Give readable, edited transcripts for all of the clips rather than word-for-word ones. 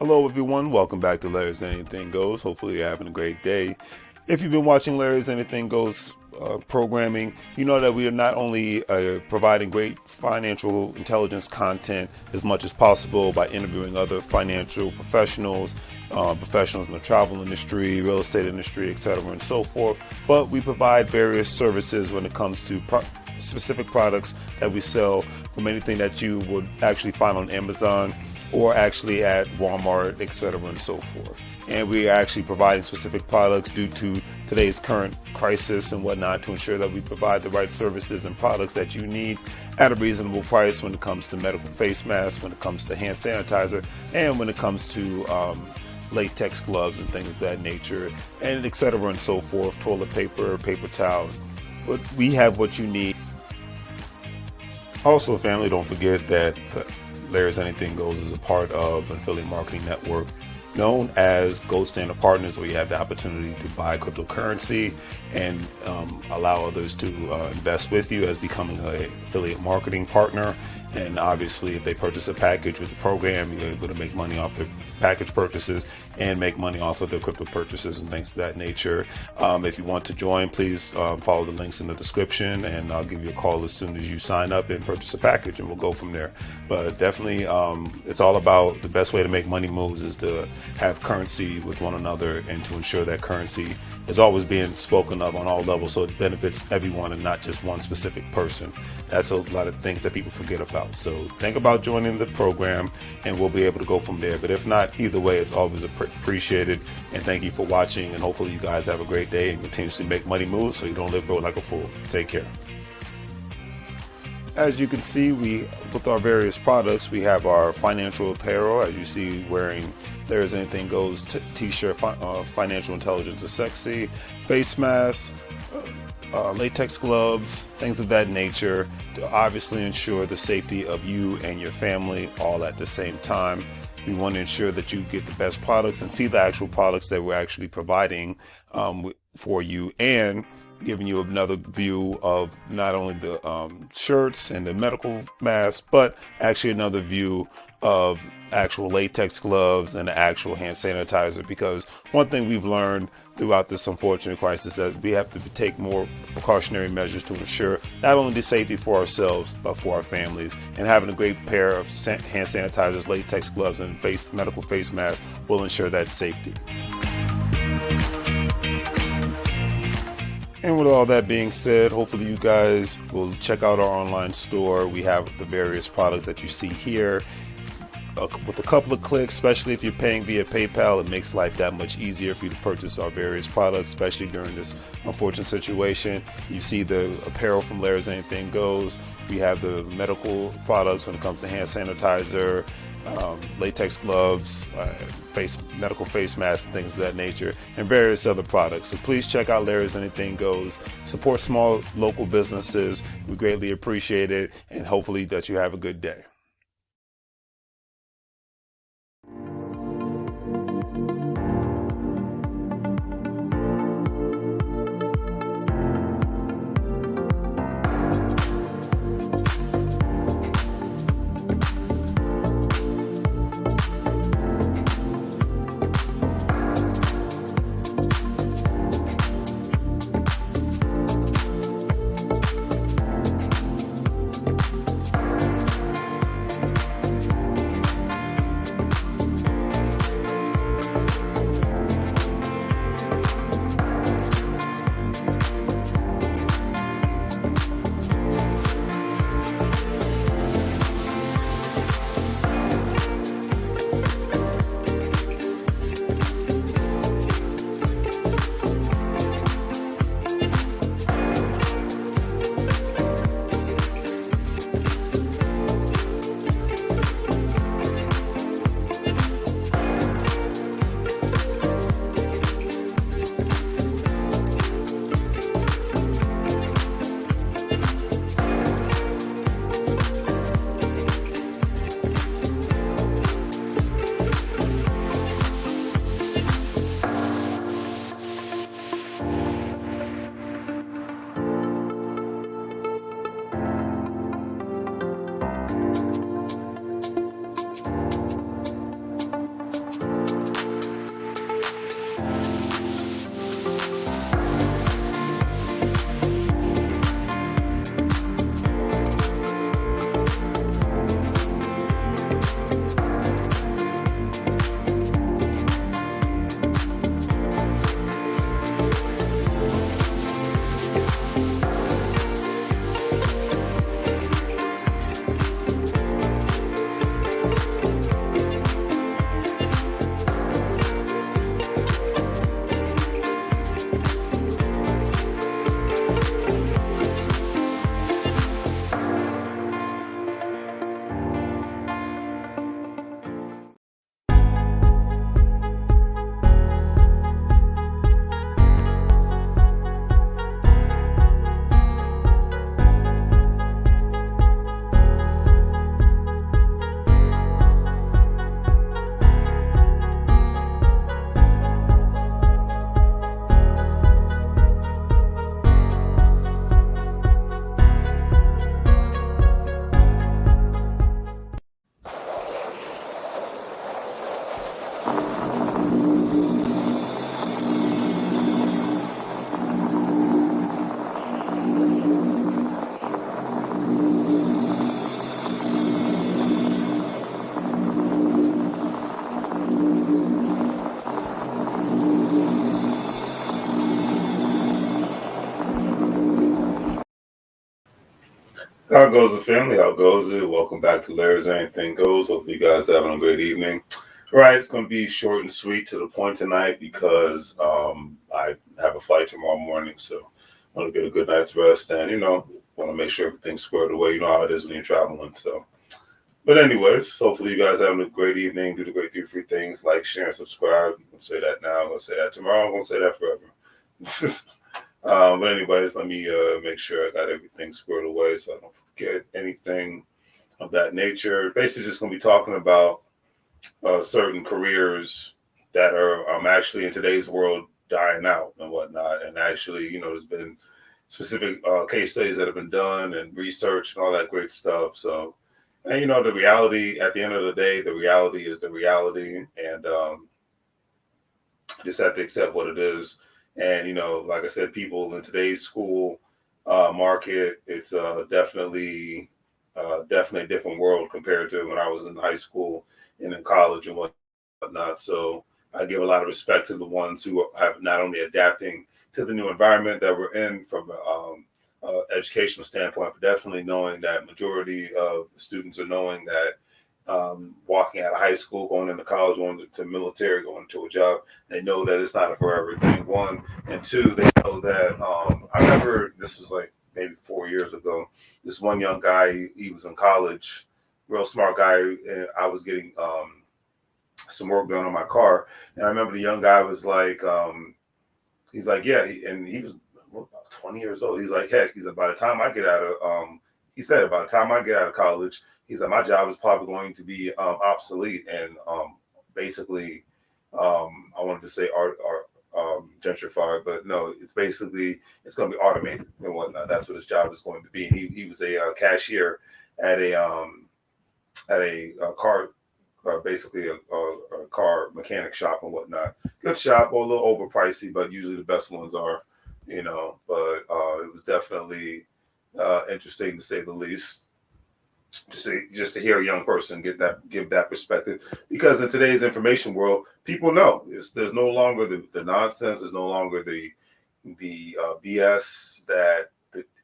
Hello, everyone. Welcome back to Larry's Anything Goes. Hopefully, you're having a great day. If you've been watching Larry's Anything Goes programming, you know that we are not only providing great financial intelligence content as much as possible by interviewing other financial professionals, professionals in the travel industry, real estate industry, etc., and so forth, but we provide various services when it comes to specific products that we sell, from anything that you would actually find on Amazon or actually at Walmart, etc., and so forth. And we are actually providing specific products due to today's current crisis and whatnot to ensure that we provide the right services and products that you need at a reasonable price when it comes to medical face masks, when it comes to hand sanitizer, and when it comes to latex gloves and things of that nature, and etc., and so forth, toilet paper, paper towels. But we have what you need. Also, family, don't forget that Larry's Anything Goes is a part of an affiliate marketing network known as Gold Standard Partners, where you have the opportunity to buy cryptocurrency and allow others to invest with you as becoming an affiliate marketing partner. And obviously, if they purchase a package with the program, you're able to make money off their package purchases and make money off of their crypto purchases and things of that nature. If you want to join, please follow the links in the description, and I'll give you a call as soon as you sign up and purchase a package, and we'll go from there. But definitely, it's all about the best way to make money moves is to have currency with one another and to ensure that currency is always being spoken of on all levels, so it benefits everyone and not just one specific person. That's a lot of things that people forget about. So think about joining the program, and we'll be able to go from there. But if not, either way, it's always appreciated. And thank you for watching. And hopefully you guys have a great day and continuously make money moves so you don't live broke like a fool. Take care. As you can see, with our various products, we have our financial apparel. As you see, wearing There's Anything Goes t-shirt, financial intelligence is sexy, face masks, latex gloves, things of that nature, to obviously ensure the safety of you and your family all at the same time. We want to ensure that you get the best products and see the actual products that we're actually providing for you, and giving you another view of not only the shirts and the medical masks, but actually another view of actual latex gloves and the actual hand sanitizer. Because one thing we've learned throughout this unfortunate crisis is that we have to take more precautionary measures to ensure not only the safety for ourselves, but for our families. And having a great pair of hand sanitizers, latex gloves, and medical face masks will ensure that safety. And with all that being said, hopefully you guys will check out our online store. We have the various products that you see here. With a couple of clicks, especially if you're paying via PayPal, it makes life that much easier for you to purchase our various products, especially during this unfortunate situation. You see the apparel from Larry's Anything Goes. We have the medical products when it comes to hand sanitizer, latex gloves, medical face masks, and things of that nature, and various other products. So please check out Larry's Anything Goes. Support small local businesses. We greatly appreciate it, and hopefully that you have a good day. How goes the family? How goes it? Welcome back to Larry's Anything Goes. Hopefully, you guys are having a great evening. All right, it's going to be short and sweet to the point tonight because I have a flight tomorrow morning, so I want to get a good night's rest and want to make sure everything's squared away. You know how it is when you're traveling. So, but anyways, hopefully, you guys are having a great evening. Do the great, do free things like share and subscribe. I'm going to say that now. I'm going to say that tomorrow. I'm going to say that forever. But anyways, let me make sure I got everything squared away so I don't forget anything of that nature. Basically, just going to be talking about certain careers that are actually in today's world dying out and whatnot. And actually, there's been specific case studies that have been done and research and all that great stuff. So, and the reality at the end of the day, the reality is the reality, and just have to accept what it is. And like I said, people in today's school market, it's definitely a different world compared to when I was in high school and in college and whatnot. So I give a lot of respect to the ones who have not only adapting to the new environment that we're in from educational standpoint, but definitely knowing that majority of the students are knowing that walking out of high school, going into college, going to military, going to a job, they know that it's not a forever thing. One, and two, they know that I remember this was like maybe 4 years ago. This one young guy, he was in college, real smart guy, and I was getting some work done on my car, and I remember the young guy was like, he's like, yeah, and he was about 20 years old. He's like, heck, he said, by the time I get out of, he said, by the time I get out of college, he said, my job is probably going to be obsolete. And basically, I wanted to say gentrified, but no, it's basically, it's going to be automated and whatnot. That's what his job is going to be. He was a cashier at a car, basically a car mechanic shop and whatnot. Good shop, or a little overpricey, but usually the best ones are, but it was definitely interesting to say the least. Just to hear a young person give that perspective, because in today's information world, people know there's no longer the nonsense. There's no longer the BS that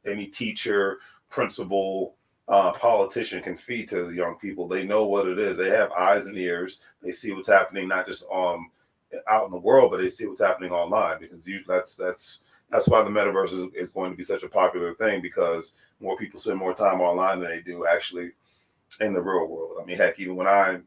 any teacher, principal, politician can feed to the young people. They know what it is. They have eyes and ears. They see what's happening, not just out in the world, but they see what's happening online, because that's why the metaverse is going to be such a popular thing, because more people spend more time online than they do actually in the real world. I mean, heck, even when I'm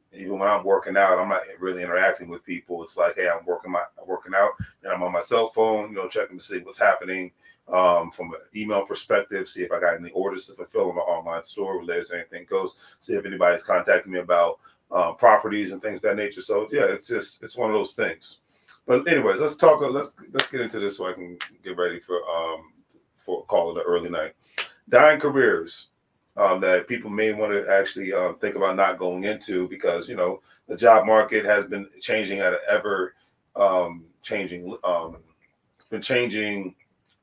working out, I'm not really interacting with people. It's like, hey, I'm working out, and I'm on my cell phone, checking to see what's happening from an email perspective, see if I got any orders to fulfill in my online store, where There's Anything Goes, see if anybody's contacting me about properties and things of that nature. So yeah, it's one of those things. But anyways, let's get into this so I can get ready for call it an early night. Dying careers that people may want to actually think about not going into, because the job market has been changing at an ever changing been changing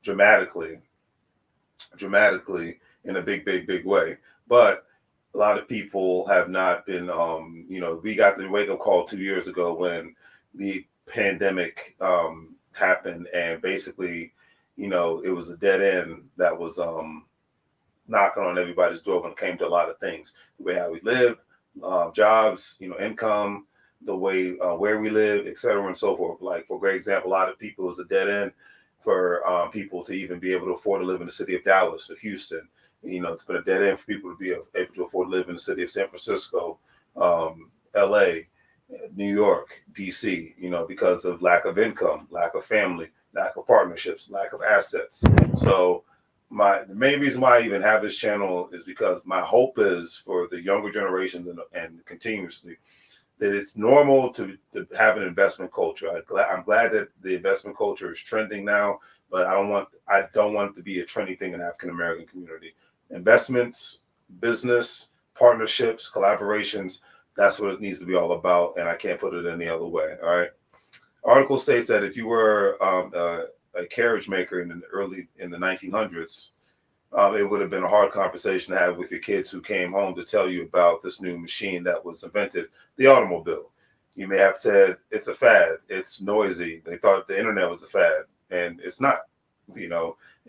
dramatically in a big way. But a lot of people have not been we got the wake up call 2 years ago when the pandemic happened, and basically it was a dead end that was knocking on everybody's door when it came to a lot of things, the way how we live, jobs, income, the way where we live, etc., and so forth. Like, for great example, a lot of people, it was a dead end for people to even be able to afford to live in the city of Dallas or Houston. It's been a dead end for people to be able to afford to live in the city of San Francisco, LA, New York, DC, because of lack of income, lack of family, lack of partnerships, lack of assets. So the main reason why I even have this channel is because my hope is for the younger generations and continuously that it's normal to have an investment culture. I'm glad that the investment culture is trending now, but I don't want it to be a trendy thing in the African American community. Investments, business, partnerships, collaborations, that's what it needs to be all about, and I can't put it any other way. All right. Article states that if you were a carriage maker in the 1900s, it would have been a hard conversation to have with your kids who came home to tell you about this new machine that was invented, the automobile. You may have said it's a fad, it's noisy. They thought the internet was a fad, and it's not. The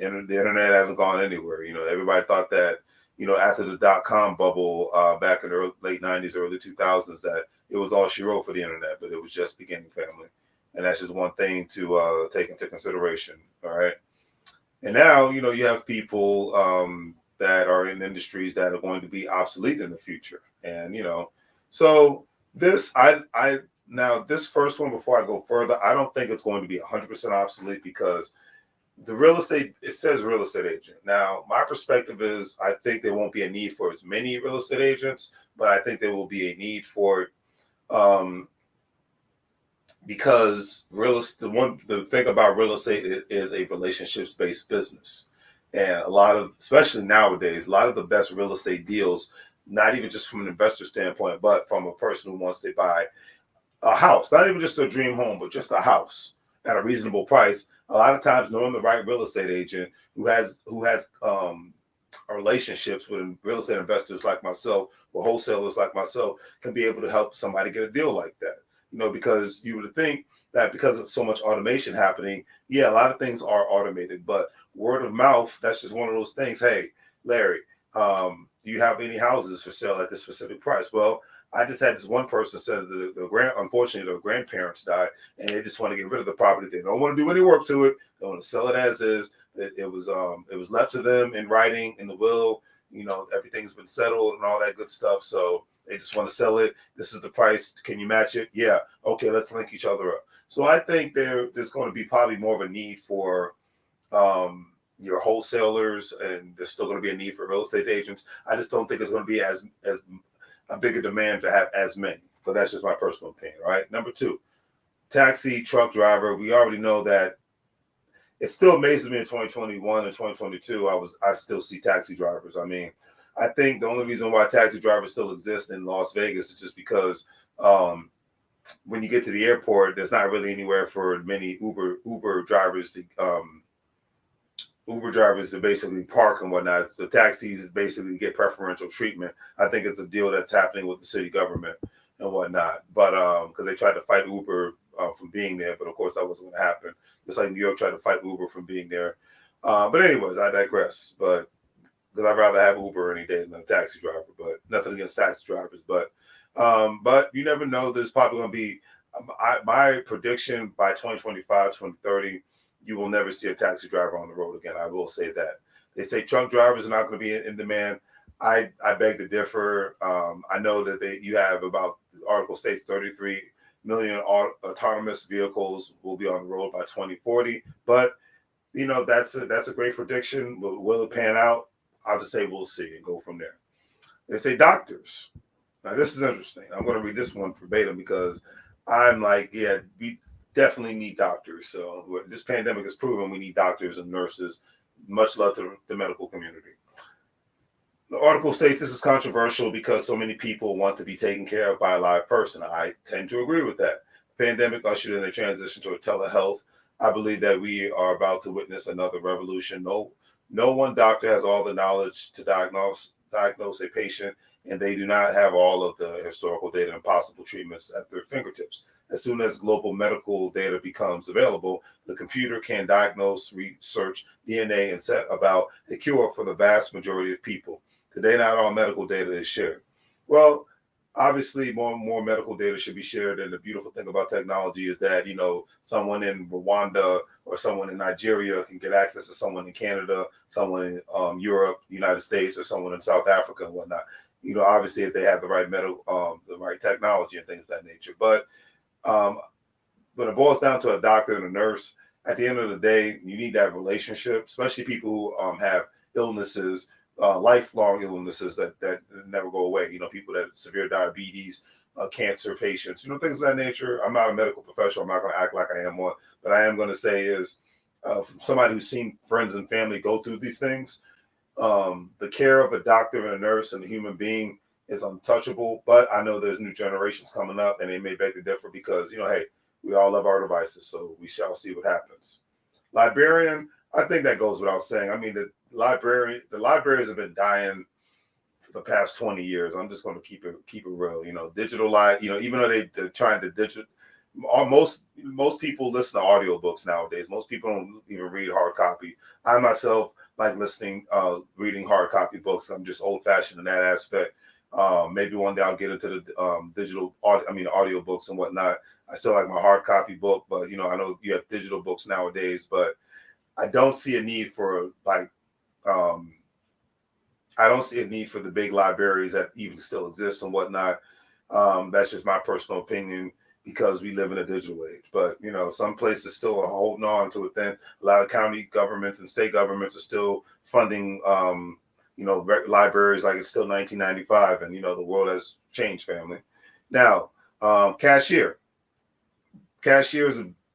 internet hasn't gone anywhere. Everybody thought that after the .com bubble back in the late 90s, early 2000s, that it was all she wrote for the internet, but it was just beginning, family. And that's just one thing to take into consideration. All right. And now, you have people that are in industries that are going to be obsolete in the future. And, so now this first one, before I go further, I don't think it's going to be 100% obsolete, because the real estate, it says real estate agent. Now, my perspective is I think there won't be a need for as many real estate agents, but I think there will be a need for it. Because the thing about real estate is a relationships based business, and especially nowadays, a lot of the best real estate deals, not even just from an investor standpoint, but from a person who wants to buy a house, not even just a dream home, but just a house at a reasonable price. A lot of times, knowing the right real estate agent who has relationships with real estate investors like myself, or wholesalers like myself, can be able to help somebody get a deal like that. Because you would think that because of so much automation happening, a lot of things are automated, but word of mouth, that's just one of those things. Hey, Larry, do you have any houses for sale at this specific price? Well, I just had this one person said unfortunately, their grandparents died, and they just want to get rid of the property. They don't want to do any work to it. They want to sell it as is. It was left to them in writing in the will. Everything's been settled and all that good stuff. So they just want to sell it. This is the price. Can you match it? Yeah. Okay, let's link each other up. So I think there's going to be probably more of a need for your wholesalers, and there's still going to be a need for real estate agents. I just don't think it's going to be as a bigger demand to have as many. But that's just my personal opinion. All right. Number 2, taxi truck driver. We already know that. It still amazes me in 2021 and 2022. I still see taxi drivers. I mean, I think the only reason why taxi drivers still exist in Las Vegas is just because when you get to the airport, there's not really anywhere for many Uber drivers to basically park and whatnot. The taxis basically get preferential treatment. I think it's a deal that's happening with the city government and whatnot. But because they tried to fight Uber from being there, but of course that wasn't going to happen. Just like New York tried to fight Uber from being there. But anyways, I digress. But because I'd rather have Uber any day than a taxi driver. But nothing against taxi drivers. But you never know. There's probably going to be my prediction by 2025, 2030. You will never see a taxi driver on the road again. I will say that. They say truck drivers are not going to be in demand. I beg to differ. I know that you have about, the article states 33 million autonomous vehicles will be on the road by 2040. But, that's a great prediction. Will it pan out? I'll just say we'll see and go from there. They say doctors. Now, this is interesting. I'm going to read this one verbatim because I'm like, we definitely need doctors. So this pandemic has proven we need doctors and nurses. Much love to the medical community. The article states this is controversial because so many people want to be taken care of by a live person. I tend to agree with that. The pandemic ushered in a transition to a telehealth. I believe that we are about to witness another revolution. No one doctor has all the knowledge to diagnose a patient, and they do not have all of the historical data and possible treatments at their fingertips. As soon as global medical data becomes available, the computer can diagnose, research DNA, and set about a cure for the vast majority of people. Today, not all medical data is shared. Well, obviously, more and more medical data should be shared. And the beautiful thing about technology is that, someone in Rwanda or someone in Nigeria can get access to someone in Canada, someone in Europe, United States, or someone in South Africa and whatnot. Obviously, if they have the right the right technology and things of that nature. But when it boils down to a doctor and a nurse, at the end of the day, you need that relationship, especially people who have illnesses, lifelong illnesses that never go away. People that have severe diabetes, cancer patients, things of that nature. I'm not a medical professional. I'm not going to act like I am one, but I am going to say is from somebody who's seen friends and family go through these things, the care of a doctor and a nurse and a human being is untouchable. But I know there's new generations coming up, and they may beg to differ because, hey, we all love our devices, so we shall see what happens. Librarian, I think that goes without saying. I mean, the libraries have been dying for the past 20 years. I'm just going to keep it real. Digital even though they're trying to digital, most people listen to audiobooks nowadays. Most people don't even read hard copy. I myself like listening, reading hard copy books. I'm just old fashioned in that aspect. Maybe one day I'll get into the digital, audio books and whatnot. I still like my hard copy book, but I know you have digital books nowadays. But I don't see a need for um, I don't see a need for the big libraries that even still exist and whatnot. That's just my personal opinion because we live in a digital age. But some places still are holding on to it. Then a lot of county governments and state governments are still funding, libraries like it's still 1995, and the world has changed, family. Now, cashiers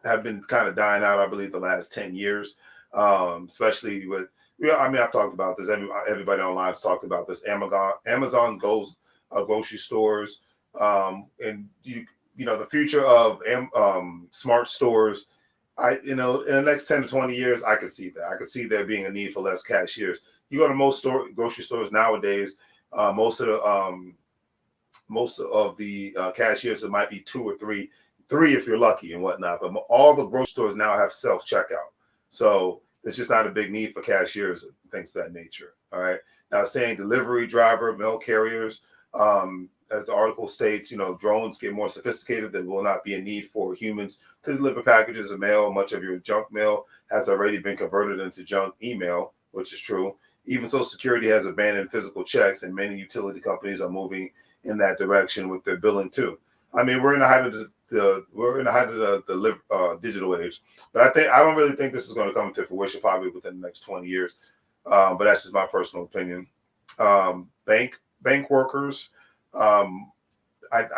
have been kind of dying out, I believe, the last 10 years, especially with. Yeah, I mean, I've talked about this. Everybody online has talked about this. Amazon goes grocery stores, and the future of smart stores. In the next 10 to 20 years, I could see that. I could see there being a need for less cashiers. You go to most grocery stores nowadays. Most of the cashiers, it might be two or three if you're lucky and whatnot. But all the grocery stores now have self checkout, so there's just not a big need for cashiers and things of that nature. All right. Now, saying delivery driver, mail carriers, as the article states, drones get more sophisticated. There will not be a need for humans to deliver packages of mail. Much of your junk mail has already been converted into junk email, which is true. Even Social Security has abandoned physical checks, and many utility companies are moving in that direction with their billing too. I mean, we're in the height of the digital age, but I don't really think this is going to come to fruition probably within the next 20 years. But that's just my personal opinion. Bank workers, I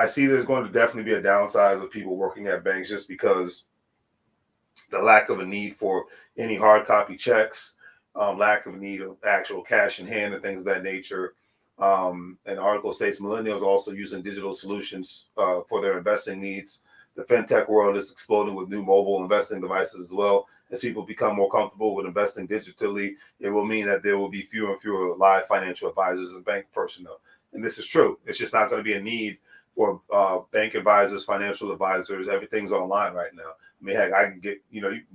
see there's going to definitely be a downsize of people working at banks just because the lack of a need for any hard copy checks, lack of a need of actual cash in hand and things of that nature. And the article states millennials are also using digital solutions for their investing needs. The fintech world is exploding with new mobile investing devices as well. As people become more comfortable with investing digitally, it will mean that there will be fewer and fewer live financial advisors and bank personnel. And this is true. It's just not going to be a need for bank advisors, financial advisors. Everything's online right now. I mean, heck, I can get,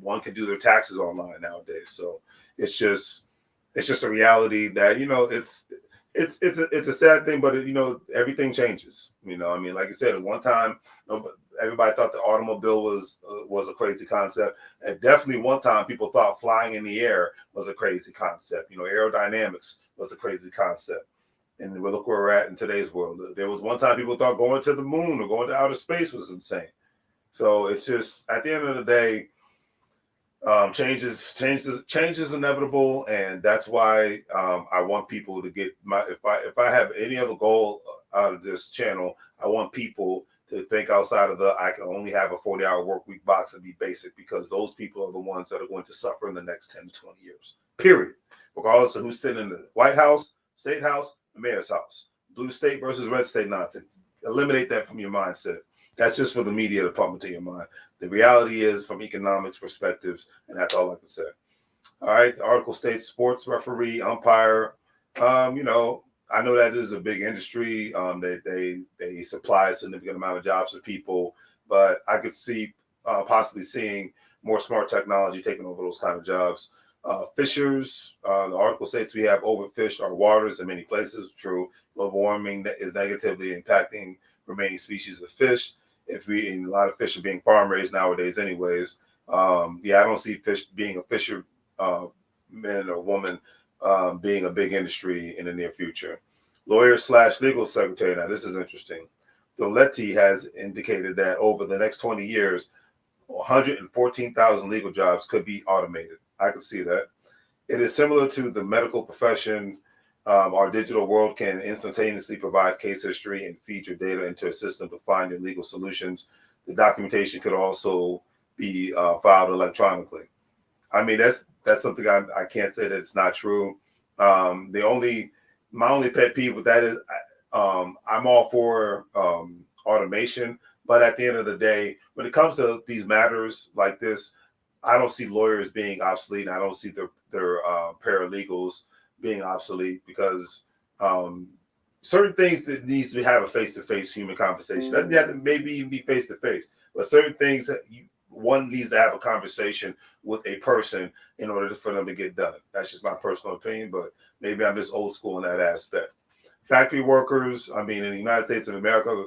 one can do their taxes online nowadays. So it's just a reality that, it's a sad thing, but everything changes. I mean, like I said, at one time, everybody thought the automobile was a crazy concept. And definitely one time people thought flying in the air was a crazy concept. Aerodynamics was a crazy concept. And look where we're at in today's world. There was one time people thought going to the moon or going to outer space was insane. So it's just, at the end of the day, change is inevitable, and that's why I want people to get if I have any other goal out of this channel, I want people to think outside of I can only have a 40-hour work week box and be basic, because those people are the ones that are going to suffer in the next 10 to 20 years, period. Regardless of who's sitting in the White House, State House, the Mayor's House, blue state versus red state nonsense. Eliminate that from your mindset. That's just for the media to pump into your mind. The reality is from economics perspectives, and that's all I can say. All right. The article states sports referee, umpire. I know that is a big industry. They supply a significant amount of jobs to people, but I could see possibly seeing more smart technology taking over those kind of jobs. Fishers, the article states we have overfished our waters in many places. True. Global warming is negatively impacting remaining species of fish. A lot of fish are being farm raised nowadays anyways. I don't see fish being a fisher man or woman being a big industry in the near future. Lawyer/legal secretary. Now, this is interesting. Doletti has indicated that over the next 20 years, 114,000 legal jobs could be automated. I could see that. It is similar to the medical profession. Our digital world can instantaneously provide case history and feed your data into a system to find your legal solutions. The documentation could also be filed electronically. I mean, that's something I can't say that it's not true. My only pet peeve with that is I'm all for automation, but at the end of the day, when it comes to these matters like this, I don't see lawyers being obsolete. And I don't see their paralegals being obsolete, because certain things that have a face-to-face human conversation. Doesn't have to maybe even be face-to-face, but certain things that one needs to have a conversation with a person in order for them to get done. That's just my personal opinion, but maybe I'm just old school in that aspect. Factory workers, I mean, in the United States of America,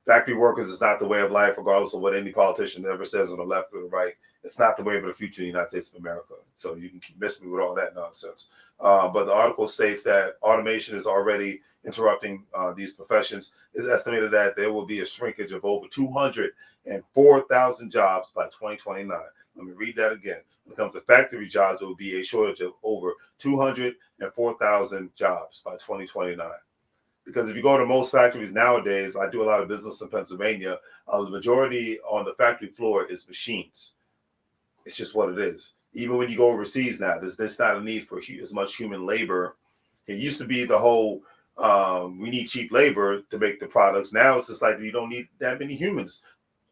factory workers is not the way of life, regardless of what any politician ever says on the left or the right. It's not the way of the future in the United States of America. So you can keep missing me with all that nonsense. But the article states that automation is already interrupting these professions. It's estimated that there will be a shrinkage of over 204,000 jobs by 2029. Let me read that again. When it comes to factory jobs, there will be a shortage of over 204,000 jobs by 2029. Because if you go to most factories nowadays, I do a lot of business in Pennsylvania, the majority on the factory floor is machines. It's just what it is. Even when you go overseas now, there's not a need for as much human labor. It used to be the whole, we need cheap labor to make the products. Now it's just like you don't need that many humans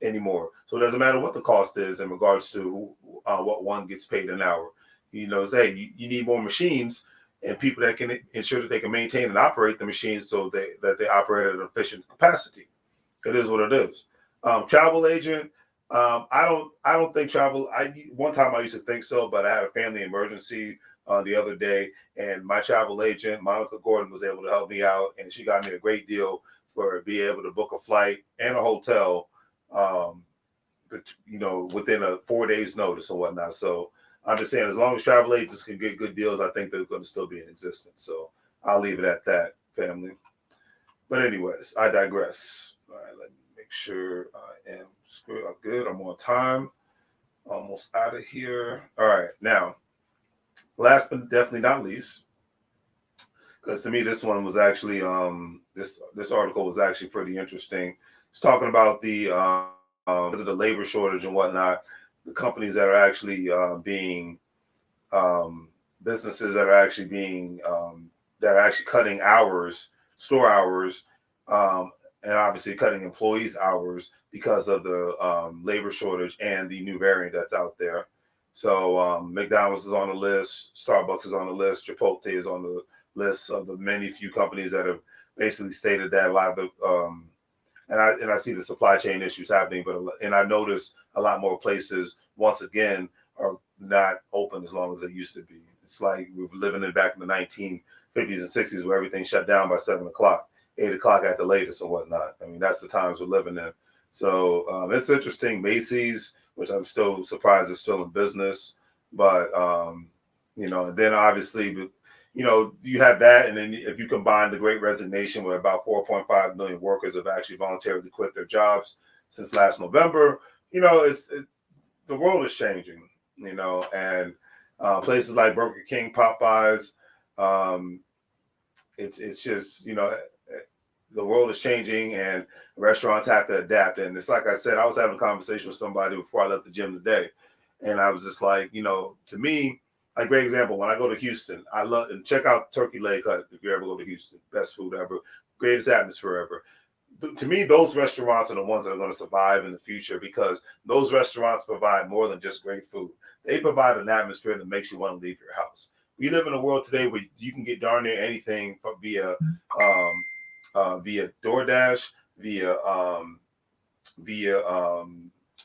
anymore. So it doesn't matter what the cost is in regards to what one gets paid an hour. Hey, you need more machines and people that can ensure that they can maintain and operate the machines so that they operate at an efficient capacity. It is what it is. Travel agent. I don't think travel. One time I used to think so, but I had a family emergency the other day, and my travel agent Monica Gordon was able to help me out, and she got me a great deal for being able to book a flight and a hotel, within a 4 days notice and whatnot. So I'm just saying, as long as travel agents can get good deals, I think they're going to still be in existence. So I'll leave it at that, family. But anyways, I digress. All right, let me make sure I am good. I'm on time. Almost out of here. All right, now, last but definitely not least, because to me this one was actually this article was actually pretty interesting. It's talking about the labor shortage and whatnot. The companies that are actually being businesses that are actually being that are actually cutting hours, store hours, and obviously cutting employees' hours because of the labor shortage and the new variant that's out there. So McDonald's is on the list, Starbucks is on the list, Chipotle is on the list of the many few companies that have basically stated that a lot of the and I see the supply chain issues happening, and I notice a lot more places once again are not open as long as they used to be. It's like we were living back in the 1950s and 60s where everything shut down by 7 o'clock, 8 o'clock at the latest or whatnot. I mean, that's the times we're living in. So it's interesting. Macy's, which I'm still surprised is still in business, but and then obviously, you have that, and then if you combine the Great Resignation, where about 4.5 million workers have actually voluntarily quit their jobs since last November, the world is changing, and places like Burger King, Popeyes, it's just, the world is changing and restaurants have to adapt. And it's like I said, I was having a conversation with somebody before I left the gym today, and I was just like, to me, like, great example, when I go to Houston, I love, and check out Turkey Leg Hut if you ever go to Houston. Best food ever, greatest atmosphere ever. To me, those restaurants are the ones that are going to survive in the future, because those restaurants provide more than just great food. They provide an atmosphere that makes you want to leave your house. We live in a world today where you can get darn near anything via DoorDash, via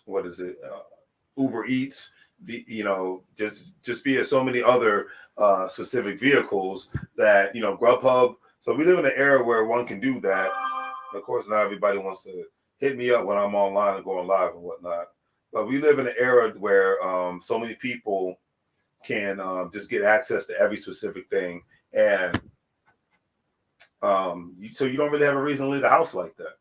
what is it, Uber Eats, just via so many other specific vehicles that, Grubhub. So we live in an era where one can do that. Of course, not everybody wants to hit me up when I'm online and going live and whatnot. But we live in an era where so many people can just get access to every specific thing. And so you don't really have a reason to leave the house like that.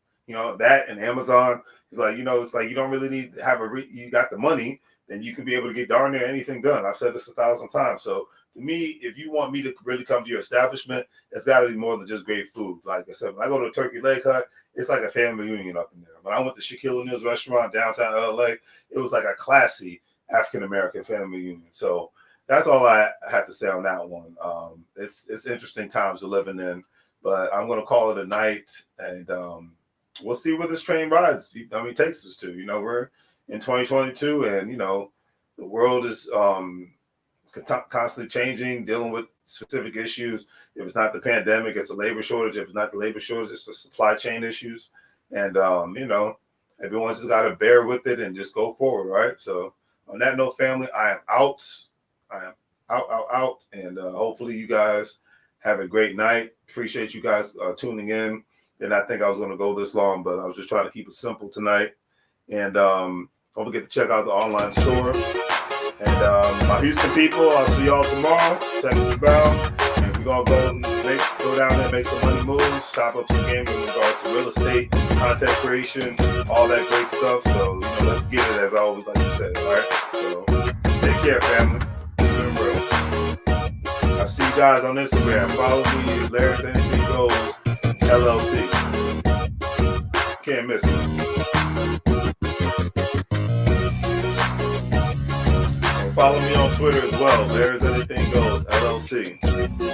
That and Amazon is like, it's like you don't really need to have you got the money, then you can be able to get darn near anything done. I've said this 1,000 times. So to me, if you want me to really come to your establishment, it's got to be more than just great food. Like I said, when I go to a Turkey Leg Hut, it's like a family reunion up in there. When I went to Shaquille O'Neal's restaurant downtown LA, it was like a classy African-American family reunion. So that's all I have to say on that one. It's interesting times we're living in, but I'm going to call it a night, and we'll see where this train rides. Takes us to. We're in 2022, and the world is constantly changing, dealing with specific issues. If it's not the pandemic, it's a labor shortage. If it's not the labor shortage, it's the supply chain issues. And Everyone's just got to bear with it and just go forward, right? So on that note, family, I am out. I am out. And hopefully you guys have a great night. Appreciate you guys tuning in. Didn't I think I was going to go this long, but I was just trying to keep it simple tonight. And don't forget to check out the online store. And my Houston people, I'll see y'all tomorrow. Texas bound. And we're going to go down there and make some money moves, top up some game in regards to real estate, content creation, all that great stuff. So, let's get it, as I always like to say, all right? So, take care, family. Been real. I'll see you guys on Instagram. Follow me at LarrysAnythingGoes, LLC. Can't miss it. Follow me on Twitter as well. LarrysAnythingGoes, LLC.